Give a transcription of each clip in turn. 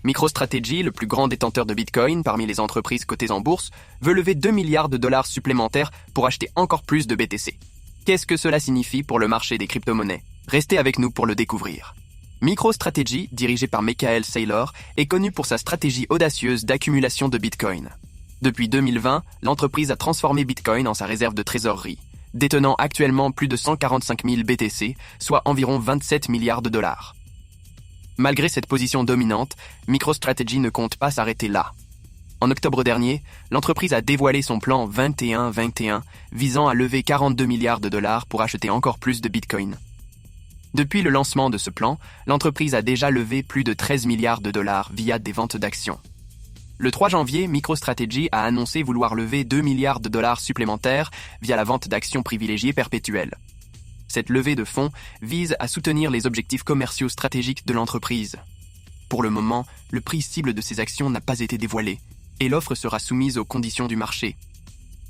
MicroStrategy, le plus grand détenteur de Bitcoin parmi les entreprises cotées en bourse, veut lever 2 milliards de dollars supplémentaires pour acheter encore plus de BTC. Qu'est-ce que cela signifie pour le marché des crypto-monnaies? Restez avec nous pour le découvrir. MicroStrategy, dirigé par Michael Saylor, est connu pour sa stratégie audacieuse d'accumulation de Bitcoin. Depuis 2020, l'entreprise a transformé Bitcoin en sa réserve de trésorerie, détenant actuellement plus de 145 000 BTC, soit environ 27 milliards de dollars. Malgré cette position dominante, MicroStrategy ne compte pas s'arrêter là. En octobre dernier, l'entreprise a dévoilé son plan 21-21 visant à lever 42 milliards de dollars pour acheter encore plus de Bitcoin. Depuis le lancement de ce plan, l'entreprise a déjà levé plus de 13 milliards de dollars via des ventes d'actions. Le 3 janvier, MicroStrategy a annoncé vouloir lever 2 milliards de dollars supplémentaires via la vente d'actions privilégiées perpétuelles. Cette levée de fonds vise à soutenir les objectifs commerciaux stratégiques de l'entreprise. Pour le moment, le prix cible de ces actions n'a pas été dévoilé et l'offre sera soumise aux conditions du marché.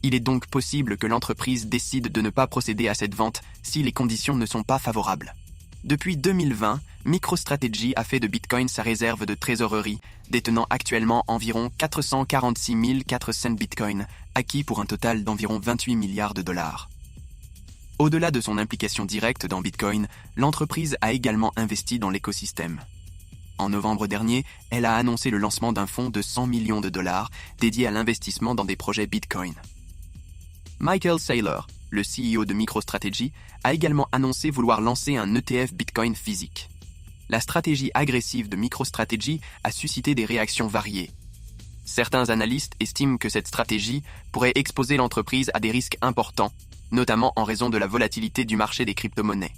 Il est donc possible que l'entreprise décide de ne pas procéder à cette vente si les conditions ne sont pas favorables. Depuis 2020, MicroStrategy a fait de Bitcoin sa réserve de trésorerie, détenant actuellement environ 446 400 Bitcoin, acquis pour un total d'environ 28 milliards de dollars. Au-delà de son implication directe dans Bitcoin, l'entreprise a également investi dans l'écosystème. En novembre dernier, elle a annoncé le lancement d'un fonds de 100 millions de dollars dédié à l'investissement dans des projets Bitcoin. Michael Saylor, le CEO de MicroStrategy, a également annoncé vouloir lancer un ETF Bitcoin physique. La stratégie agressive de MicroStrategy a suscité des réactions variées. Certains analystes estiment que cette stratégie pourrait exposer l'entreprise à des risques importants, notamment en raison de la volatilité du marché des crypto-monnaies.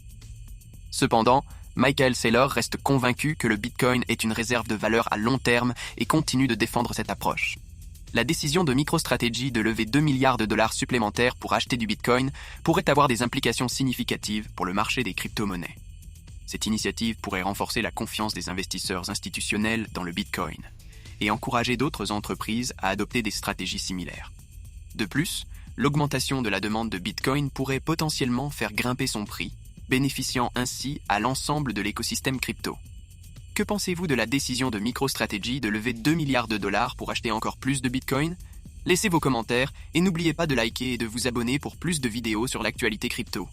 Cependant, Michael Saylor reste convaincu que le Bitcoin est une réserve de valeur à long terme et continue de défendre cette approche. La décision de MicroStrategy de lever 2 milliards de dollars supplémentaires pour acheter du Bitcoin pourrait avoir des implications significatives pour le marché des crypto-monnaies. Cette initiative pourrait renforcer la confiance des investisseurs institutionnels dans le Bitcoin et encourager d'autres entreprises à adopter des stratégies similaires. De plus, l'augmentation de la demande de Bitcoin pourrait potentiellement faire grimper son prix, bénéficiant ainsi à l'ensemble de l'écosystème crypto. Que pensez-vous de la décision de MicroStrategy de lever 2 milliards de dollars pour acheter encore plus de Bitcoin? Laissez vos commentaires et n'oubliez pas de liker et de vous abonner pour plus de vidéos sur l'actualité crypto.